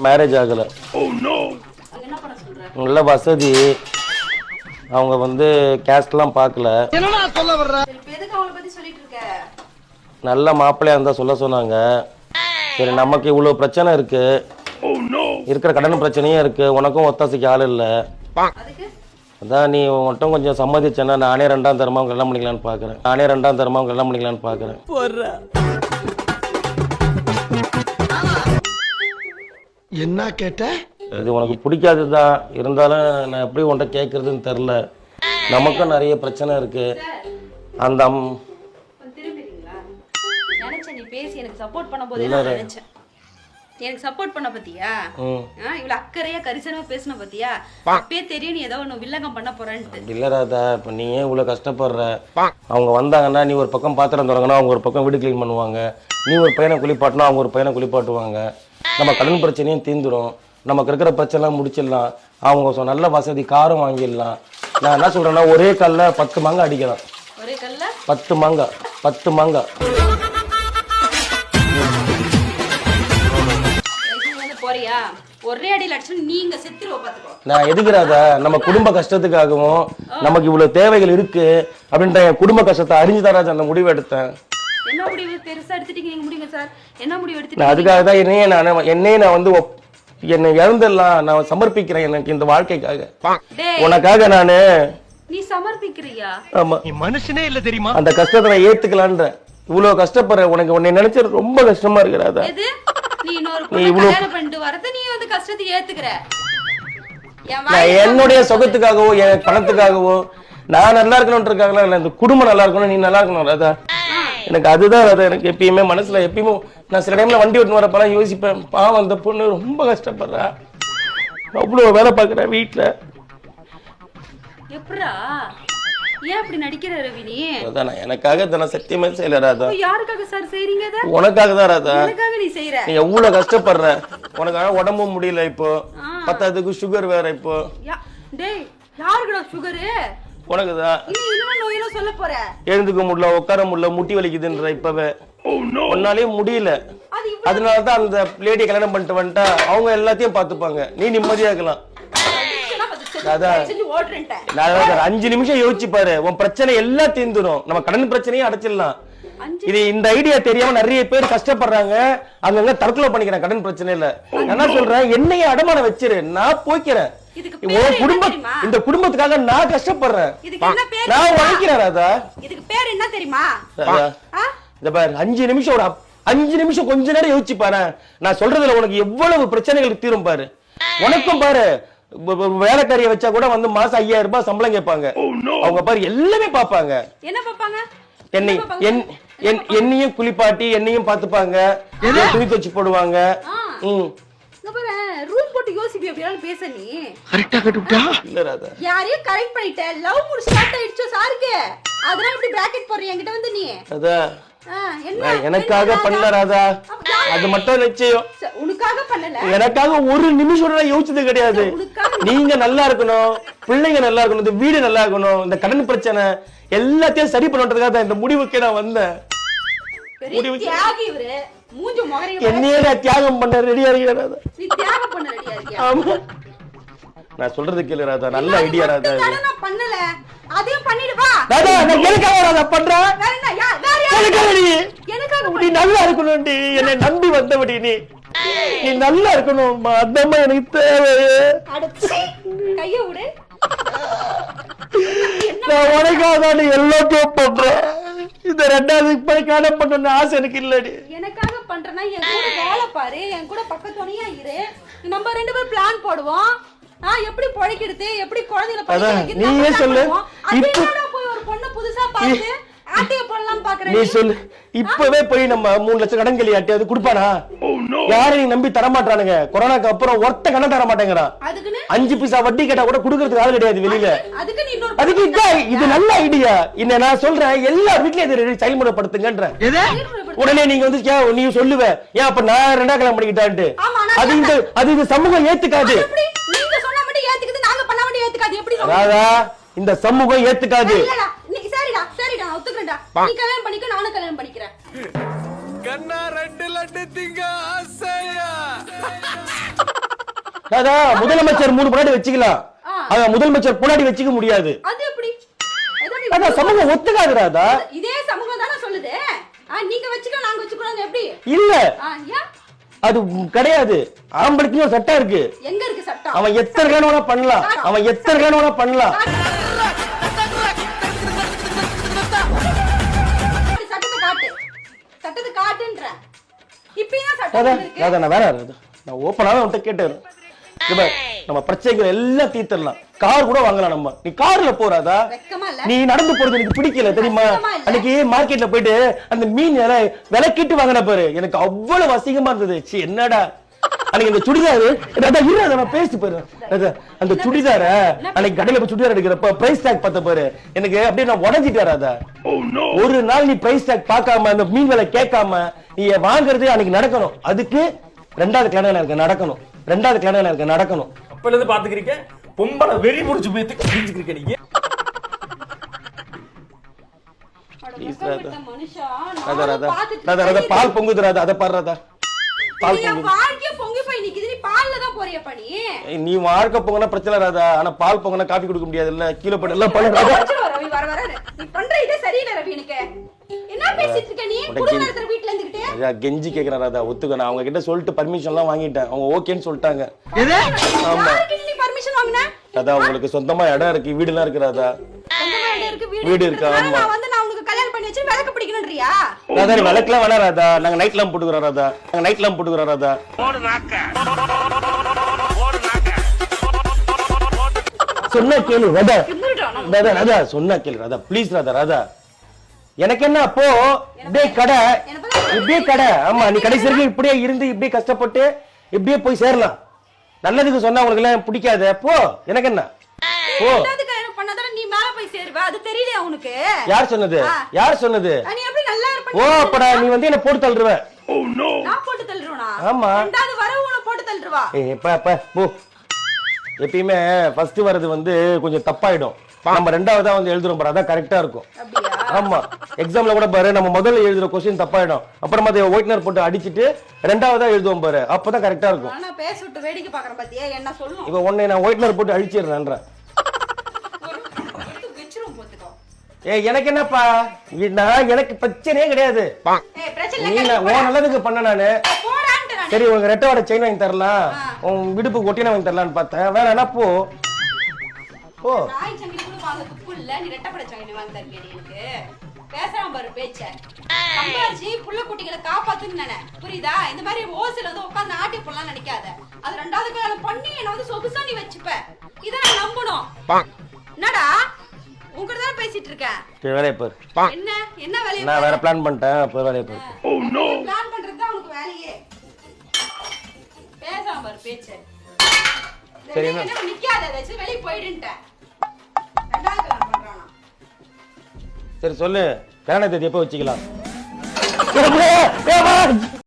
Marriage ஆகல. நல்ல வசதி. அவங்க வந்து கேஸ்ட்லாம் பார்க்கல. நல்ல மாப்பிள்ளையா இருந்தா சொல்ல சொன்னாங்க. சரி நமக்கு இவ்வளவு பிரச்சனை இருக்கு, இருக்கிற கடன் பிரச்சனையும் இருக்கு, உனக்கும் ஒத்தாசைக்கு ஆள் இல்லை. அதான் நீ மட்டும் கொஞ்சம் சம்மதிச்சேன்னா நானே 2ஆம் தரமா கல்யாணம் பண்ணிக்கலான்னு பாக்குறேன். என்ன கேட்ட? இது உனக்கு பிடிக்காதுதான், இருந்தாலும் நான் எப்படி உன்கிட்ட கேட்கறதுன்னு தெரில. நமக்கும் நிறைய பிரச்சனை இருக்கு. அந்த எனக்கு சப்போர்ட் பண்ண போதே நான் நினைச்சேன். எனக்கு சப்போர்ட் பண்ண பத்தியா இவ்வளவு அக்கறையா கரிசனமா பேசின பத்தியா அப்பே தெரியும் நீ ஏதோ ஒண்ணு வில்லங்கம் பண்ண போறேன்ட்டு. இல்ல ராதா, இப்ப நீ ஏன் இவ்வளவு கஷ்டப்படுற? அவங்க வந்தாங்கன்னா நீ ஒரு பக்கம் பாத்திரம் தொடங்கினா அவங்க ஒரு பக்கம் வீடு கிளீன் பண்ணுவாங்க, நீ ஒரு பையனை குளிப்பாட்டினா அவங்க ஒரு பையனை குளிப்பாட்டுவாங்க. நம்ம கடன் பிரச்சனையும் தீந்துடும், நமக்கு இருக்கிற பிரச்சனைலாம் முடிச்சிடலாம். அவங்க நல்ல வசதி காரம் வாங்கிடலாம். நான் என்ன சொல்றேன்னா ஒரே கல்ல 10 மாங்காய் அடிக்கலாம். ஒரே கல்ல 10 மாங்காய். போறியா? ஒரே அடியில் அடிச்சு நீங்க செத்துருவ பாத்துக்கோ. நான் எதுக்குறாதா, நம்ம குடும்ப கஷ்டத்துக்காகவும் நமக்கு இவ்வளவு தேவைகள் இருக்கு அப்படின்ற என் குடும்ப கஷ்டத்தை அறிஞ்சுதான் அந்த முடிவு எடுத்தேன். என்ன முடிவு பெருசா எடுத்துட்டீங்க? நீங்க முடிங்க சார். என்ன முடிவு எடுத்துட்டீங்க? நான் அதுக்காக தான் என்னையே நான் வந்து என்னை இழந்தெல்லாம் நான் சமர்ப்பிக்கிறேன் எனக்கு இந்த வாழ்க்கைக்காக. உனக்காக நானு. நீ சமர்ப்பிக்கிறியா? ஆமா. நீ மனுஷனே இல்ல தெரியுமா? அந்த கஷ்டத்தை நான் ஏத்துக்கலான்ற. இவ்வளவு கஷ்டப்படுற உனக்கு உன்னை நினைச்ச ரொம்ப கஷ்டமா இருக்கிறாதா? நீ இன்னொரு கல்யாணம் பண்ணிட்டு வரது நீ வந்து கஷ்டத்தை ஏத்துக்கிற. என்னுடைய சுகத்துக்காகவோ என் பணத்துக்காகவோ நான் நல்லா இருக்கணும்ன்றதுக்காக இல்ல, இந்த குடும்பம் நல்லா இருக்கணும், நீ நல்லா இருக்கணும் ராதா. எனக்கு அதுதான் ராதா. எனக்கு எப்பயுமே மனசுல எப்பயுமே நான் சில டைம்ல வண்டி ஓட்டு வரப்பெல்லாம் யோசிப்பேன், பாவம் அந்த பொண்ணு ரொம்ப கஷ்டப்படுறா, அவ்வளவு வேலை பாக்குற வீட்டுல. எப்படா ஏன் அப்படி நடிக்கிற ரவினி? அதான் நான் எனக்காக தான சத்தியமே செய்யல ராதா. யாருக்காக சார் செய்றீங்க அத? உனக்காக தான் ராதா. எனக்காக நீ செய்ற. நீ எவ்வளவு கஷ்டப்படுற, உனக்காக உடம்பும் முடியல இப்போ, பத்தாததுக்கு சுகர் வேற இப்போ. டேய் யாருக்குடா சுகர்? உனக்குதான். இன்னும் நோயெல்லாம் சொல்ல போற? எழுந்துக்க முடியல, உட்கார முடியல, முட்டி வலிக்குதுன்ற இப்பவே. உன்னாலே முடியல. அதனாலதான் அந்த லேடியை கல்யாணம் பண்ணிட்டு வந்துட்டா அவங்க எல்லாத்தையும் பாத்துப்பாங்க, நீ நிம்மதியா இருக்கலாம். 5 நிமிஷம் யோசிச்சு பாரு, உன் பிரச்சனை எல்லாம் தீர்ந்துடும், நம்ம கடன் பிரச்சனையும் அடைச்சிடலாம். இது இந்த ஐடியா தெரியாம நிறைய பேர் கஷ்டப்படுறாங்க, அங்கங்க தற்கொலை பண்ணிக்கிறேன் கடன் பிரச்சனையில. என்ன சொல்றேன், என்னைய அடமான வச்சிரு, நான் போய்க்கிறேன். இந்த குடும்பத்துக்காக நான் கஷ்டப்படுறேன், நான் உழைக்கிறேன் ராதா. இதுக்கு பேர் என்ன தெரியுமா? இந்த பாரு 5 நிமிஷம், ஒரு 5 நிமிஷம் கொஞ்ச நேரம் யோசிச்சு பாரு. நான் சொல்றதுல உனக்கு எவ்வளவு பிரச்சனைகள் தீரும் பாரு. உனக்கும் பாரு, வேலைக்காரியை வச்சா கூட வந்து மாசம் 5000 ரூபாய் சம்பளம் கேட்பாங்க. அவங்க பாரு எல்லாமே பாப்பாங்க. என்ன பாப்பாங்க? என்னையும் குளிப்பாட்டி என்னையும் பாத்துப்பாங்க, துணி துவச்சு போடுவாங்க. ரூம் போட்டு யோசிப்பி அப்படியே பேச. நீ கரெக்ட்டா கட்டுட்டா? இல்ல ராதா, யாரையும் கரெக்ட் பண்ணிட்ட, லவ் மூட் ஸ்டார்ட் ஆயிடுச்சு சாருக்கு. அதனால இப்படி பிராக்கெட் போடுற என்கிட்ட வந்து நீ. அதா எனக்காக பண்ணல ராதா, அது மட்டும் நிச்சயம். உனக்காக பண்ணல, எனக்காக ஒரு நிமிஷம் யோசிச்சது கிடையாது. நீங்க நல்லா இருக்கணும், பிள்ளைங்க நல்லா இருக்கணும், இந்த வீடு நல்லா இருக்கணும், இந்த கடன் பிரச்சனை எல்லாத்தையும் சரி பண்றதுக்காக தான் இந்த முடிவுக்கே நான் வந்தேன். என்னையே தியாகம் பண்ண ரெடியா இருக்கிறேன். ஆமா, நான் சொல்றது கேளு ராதா, நல்ல ஐடியா ராதா. நான் பண்ணல, அதையும் பண்ணிடு வா ராதா. நான் எனக்காக ராதா பண்றேன், நீ நல்லா இருக்கணும்டி, என்னை நம்பி வந்தபடி நீ நல்லா இருக்கணும். அந்தம்மா எனக்கு தேவை. கைய விடு, நான் உனக்காக தான் எல்லாத்தையும் பண்றேன். இந்த 2வது போய் கல்யாணம் பண்ணணும்னு ஆசை எனக்கு இல்லடி. எனக்காக பண்றேன்னா என் கூட வேலை பாரு, என் கூட பக்கத்துணையா இரு, நம்ம 2 பேரும் பிளான் போடுவோம். எப்படி பொழைக்கிறது, எப்படி குழந்தைகளை படிக்க வைக்கிறது, நீயே சொல்லு. இப்போ போய் ஒரு பொண்ணு புதுசா பார்த்து ஆட்டிய போடலாம் பாக்குறேன். நீ சொல்லு, இப்பவே போய் நம்ம 3 லட்சம் கடன் கேலி ஆட்டி அது கொடுப்பானா? யாரை நீ நம்பி தர மாட்டானுங்க. கொரோனாக்கு அப்புறம் ஒருத்த கடன் தர மாட்டேங்கிறான். 5 பைசா வட்டி கேட்டா கூட கொடுக்கறதுக்கு ஆள் கிடையாது வெளியில. அதுக்கு இது நல்ல ஐடியா. இன்ன நான் சொல்றேன், எல்லா வீட்லயும் இதை செயல்முறைப்படுத்துங்கன்ற. உடனே நீங்க வந்து நீ சொல்லுவ, ஏன் அப்ப நான் 2ஆம் கல்யாணம் பண்ணிக்கிட்டான்ட்டு. அது இந்த சமூகம் ஏத்துக்காது ராதா, இந்த சமூகம் ஏத்துக்காது. சரிடா ஒத்துக்கிறேன்டா, நீ கல்யாணம் பண்ணிக்க, நானும் கல்யாணம் பண்ணிக்கிறேன். கண்ணா 2 லட்டு திங்க ஆசையா. அதான் முதலமைச்சர் 3 பொண்டாட்டி வச்சுக்கலாம். அத முதலமைச்சர் பொண்டாட்டி வச்சுக்க முடியாது. அது எப்படி? அதான் சமூகம் ஒத்துக்காது ராதா. இதே சமூகம் தான சொல்லுது. நீங்க வச்சுக்க நாங்க வச்சுக்கறோம் எப்படி? இல்ல. ஏன்? அது கிடையாது. ஆம்பளைக்கு ஒரு சட்டம் இருக்கு. எங்க இருக்கு சட்டம்? அவன் எத்தனை கல்யாணம் வேணா பண்ணலாம். அவன் எத்தனை கல்யாணம் வேணா பண்ணலாம். சட்டத்தை காட்டு. சட்டத்தை காட்டுன்ற. இப்பதான் சட்டம் இருக்கு. அத நான் வேற நான் ஓபனாவே உன்கிட்ட கேட்டேன். நம்ம பிரச்சனைகள் எல்லாம் தீர்த்தறலாம். கார் கூட வாங்கலாம் நம்ம. நீ கார்ல போறாதா? நீ நடந்து போறது எனக்கு பிடிக்கல தெரியுமா? அன்னைக்கு மார்க்கெட்ல போயிட்டு அந்த மீன் விலைக்கிட்டு வாங்கின பாரு, எனக்கு அவ்வளவு அசிங்கமா இருந்தது. சீ என்னடா அன்னைக்கு இந்த சுடிதாரு நான் பேசி பாரு. அந்த சுடிதார அன்னைக்கு கடையில போய் சுடிதார் எடுக்கிறப்ப பிரைஸ் டேக் பார்த்த பாரு, எனக்கு அப்படியே நான் உடஞ்சிட்டாராதா. ஒரு நாள் நீ பிரைஸ் டேக் பார்க்காம அந்த மீன் விலை கேட்காம நீ வாங்குறது அன்னைக்கு நடக்கணும். அதுக்கு 2வது கல்யாணம் எனக்கு நடக்கணும். 2வது கல்யாணம் எனக்கு நடக்கணும். அப்பல இருந்து பாத்துக்கிறீங்க பொம்பளை வெறி முடிச்சு போயிட்டு கிழிஞ்சுக்கிறீங்க நீங்க. பால் பொங்குதுராதா, அத பாடுறாதா? பால் நீ வாழ்க்கை பொங்கனா பிரச்சனை ராதா. ஆனா பால் பொங்கனா காபி குடுக்க முடியாது இல்ல. கீழே போட்டு எல்லாம் பண்ண கெஞ்சி கேக்குறேன் ராதா, ஒத்துக்க. நான் அவங்க கிட்ட சொல்லிட்டு பர்மிஷன் எல்லாம் வாங்கிட்டேன். அவங்க ஓகேன்னு சொல்லிட்டாங்க. அதான் உங்களுக்கு சொந்தமா இடம் இருக்கு, வீடு எல்லாம் இருக்கு ராதா. வீடு இருக்கு. ஆமா ராதா, விளக்குலாம் வேணா ராதா. நாங்க நைட் லாம் போட்டுக்கிறோம் ராதா. நாங்க நைட் லாம் போட்டுக்கிறோம் ராதா. சொன்னா கேளு ராதா. ராதா ராதா சொன்னா கேளு ராதா, ப்ளீஸ் ராதா. ராதா எனக்கு என்ன அப்போ இப்படியே கடை. ஆமா நீ கடைசி வரைக்கும் இப்படியே இருந்து இப்படியே கஷ்டப்பட்டு இப்படியே போய் சேரலாம். நல்லதுக்கு சொன்னா உங்களுக்கு எல்லாம் பிடிக்காத போ. எனக்கு என்ன போ. யார் சொன்னது? யார் சொன்னது? ஓ அப்படா நீ வந்து என்ன போட்டு தள்ளுருவ. ஆமா போ. எப்பயுமே ஃபர்ஸ்ட் வரது வந்து கொஞ்சம் தப்பாயிடும். நம்ம 2வதா வந்து எழுதுறோம் பாரு, அதான் கரெக்டா இருக்கும். ஆமா எக்ஸாம்ல கூட பாரு, நம்ம முதல்ல எழுதுற கொஸ்டின் தப்பாயிடும். அப்புறமா அதை ஒயிட்னர் போட்டு அடிச்சிட்டு 2வதா எழுதுவோம் பாரு, அப்பதான் கரெக்டா இருக்கும். இப்ப உன்னை நான் ஒயிட்னர் போட்டு அழிச்சிடுறேன்ற. எனக்கு என்னப்பா, எனக்கு பிரச்சனையே கிடையாது. நீ உன் நல்லதுக்கு பண்ண நானு. சரி உங்க ரெட்டோட செயின் வாங்கி தரலாம், உன் விடுப்பு ஒட்டின வாங்கி தரலான்னு பார்த்தேன். வேற என்ன போ போ. புரியுதா? இந்த மாதிரி ஓசில வந்து உட்கார்ந்து ஆட்டி போடலாம் நினைக்காத. அது 2வது கல்யாணம் பண்ணி என்ன வந்து சொகுசா நீ வச்சுப்ப. இத நான் நம்பணும். என்னடா உங்ககிட்ட தான் பேசிட்டு இருக்கேன். வேலைய பாரு. என்ன என்ன வேலைய? நான் வேற பிளான் பண்ணிட்டேன். போய் வேலைய பாரு. பிளான் பண்றது தான் உனக்கு வேலையே. பேசாம பாரு பேச்ச. சரி என்ன நிக்காத, வெச்சு வெளிய போய்டுன்ட்டேன். 2வது கல்யாணம் பண்றானா? சரி சொல்லு, கல்யாண தேதி எப்போ வச்சுக்கலாம்?